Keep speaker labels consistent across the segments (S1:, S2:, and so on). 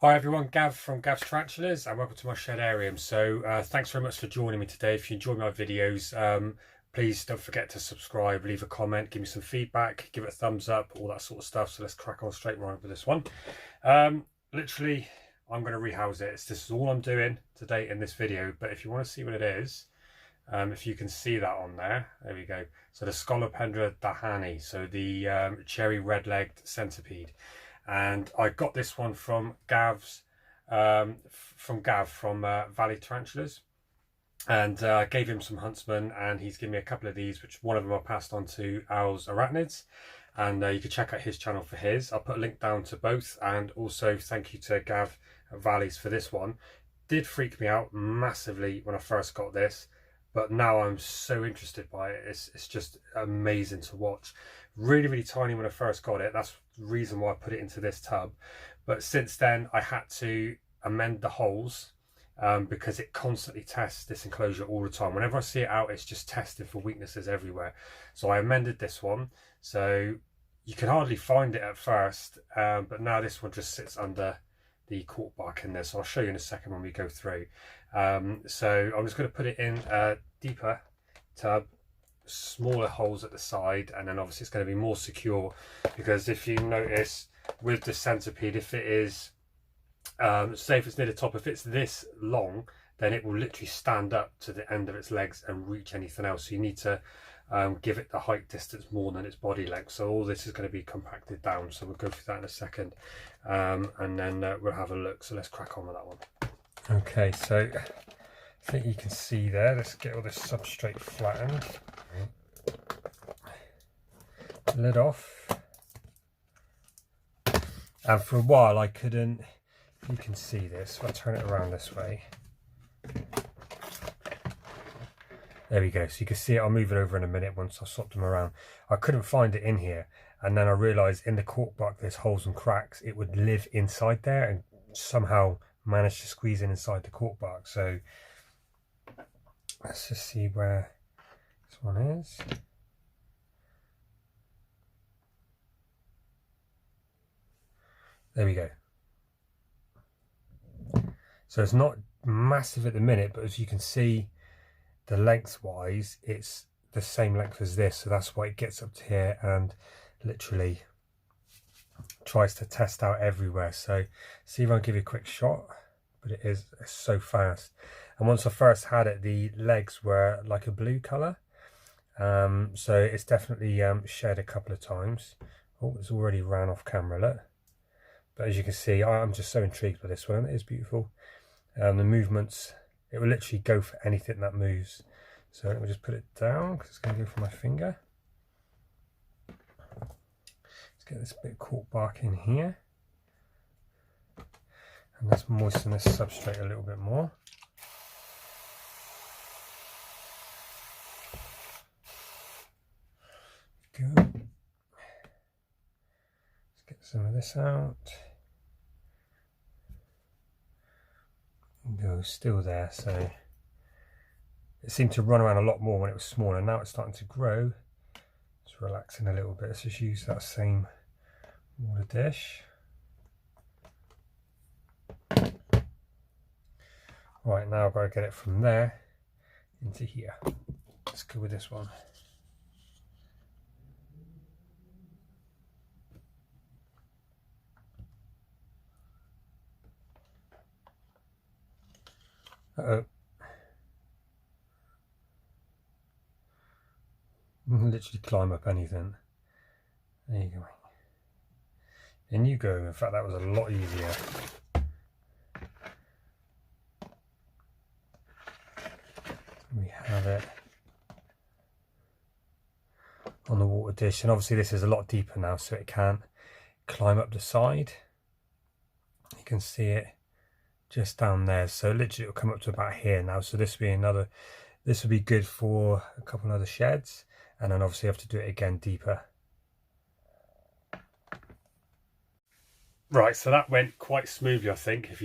S1: Hi everyone, Gav from Gav's Tarantulas and welcome to my shed area. Thanks very much for joining me today. If you enjoy my videos, please don't forget to subscribe, leave a comment, give me some feedback, give it a thumbs up, all that sort of stuff. So let's crack on straight right with this one. Literally, I'm going to rehouse it. This is all I'm doing today in this video, but if you want to see what it is, if you can see that on there we go. So the Scolopendra dehaani, so the cherry red-legged centipede. And I got this one from Gav from Valley Tarantulas, and I gave him some huntsmen, and he's given me a couple of these, which one of them I passed on to Al's Arachnids, and you can check out his channel for his. I'll put a link down to both, and also thank you to Gav at Valleys for this one. Did freak me out massively when I first got this, but now I'm so interested by it. It's just amazing to watch. Really, really tiny when I first got it. That's the reason why I put it into this tub. But since then, I had to amend the holes because it constantly tests this enclosure all the time. Whenever I see it out, it's just testing for weaknesses everywhere. So I amended this one. So you can hardly find it at first, but now this one just sits under the cork bark in there. So I'll show you in a second when we go through. So I'm just going to put it in a deeper tub, smaller holes at the side, and then obviously it's going to be more secure, because if you notice with the centipede, if it is say if it's near the top, if it's this long, then it will literally stand up to the end of its legs and reach anything else. So you need to give it the height distance more than its body length. So all this is going to be compacted down, so we'll go through that in a second, and then we'll have a look. So let's crack on with that one. Okay, so I think you can see there. Let's get all this substrate flattened. Lid off. And for a while I couldn't, if you can see this, if I turn it around this way. There we go. So you can see it. I'll move it over in a minute once I've swapped them around. I couldn't find it in here. And then I realised in the cork bark there's holes and cracks. It would live inside there and somehow manage to squeeze in inside the cork bark. So let's just see where this one is. There we go. So it's not massive at the minute, but as you can see, the lengthwise, it's the same length as this. So that's why it gets up to here and literally tries to test out everywhere. So see if I can give you a quick shot, but it's so fast. And once I first had it, the legs were like a blue colour. So it's definitely shed a couple of times. Oh, it's already ran off camera, look. But as you can see, I'm just so intrigued by this one. It is beautiful. The movements, it will literally go for anything that moves. So let me just put it down because it's going to go for my finger. Let's get this bit of cork bark in here. And let's moisten this substrate a little bit more. Good. Let's get some of this out. No, still there. So it seemed to run around a lot more when it was smaller. Now it's starting to grow. It's relaxing a little bit. Let's just use that same water dish. Right, now I've got to get it from there into here. Let's go with this one. Uh-oh. You can literally climb up anything. There you go. In you go. In fact, that was a lot easier. We have it on the water dish, and obviously this is a lot deeper now, so it can't climb up the side. You can see it just down there, so literally it'll come up to about here now. So this will be another, this will be good for a couple of other sheds, and then obviously I have to do it again deeper. Right, so that went quite smoothly, I think, if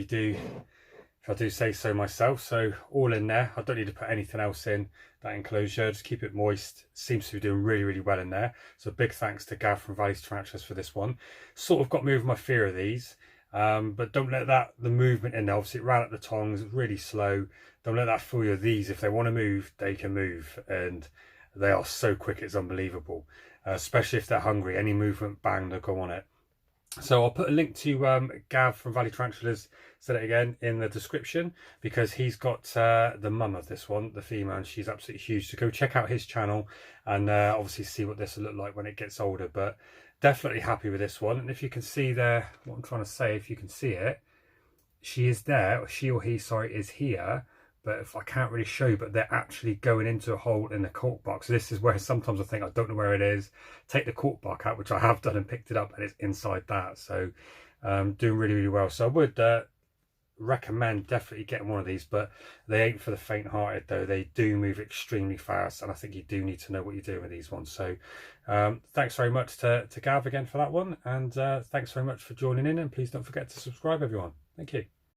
S1: I do say so myself. So all in there, I don't need to put anything else in that enclosure, just keep it moist. Seems to be doing really, really well in there. So big thanks to Gav from Valley Tarantulas for this one. Sort of got me over my fear of these. But don't let the movement in there. Obviously it ran up the tongs, it's really slow. Don't let that fool you. These, if they want to move, they can move, and they are so quick, it's unbelievable. Especially if they're hungry, any movement, bang, they'll go on it. So I'll put a link to Gav from Valley Tarantulas, said it again, in the description, because he's got the mum of this one, the female, and she's absolutely huge. So go check out his channel and obviously see what this will look like when it gets older. But definitely happy with this one. And if you can see there, what I'm trying to say, if you can see it, she is there, or she or he, sorry, is here. But if I can't really show you, but they're actually going into a hole in the cork box. This is where sometimes I think I don't know where it is. Take the cork box out, which I have done, and picked it up, and it's inside that. So doing really, really well. So I would recommend definitely getting one of these, but they ain't for the faint-hearted though. They do move extremely fast, and I think you do need to know what you're doing with these ones. So thanks very much to Gav again for that one, and thanks very much for joining in, and please don't forget to subscribe, everyone. Thank you.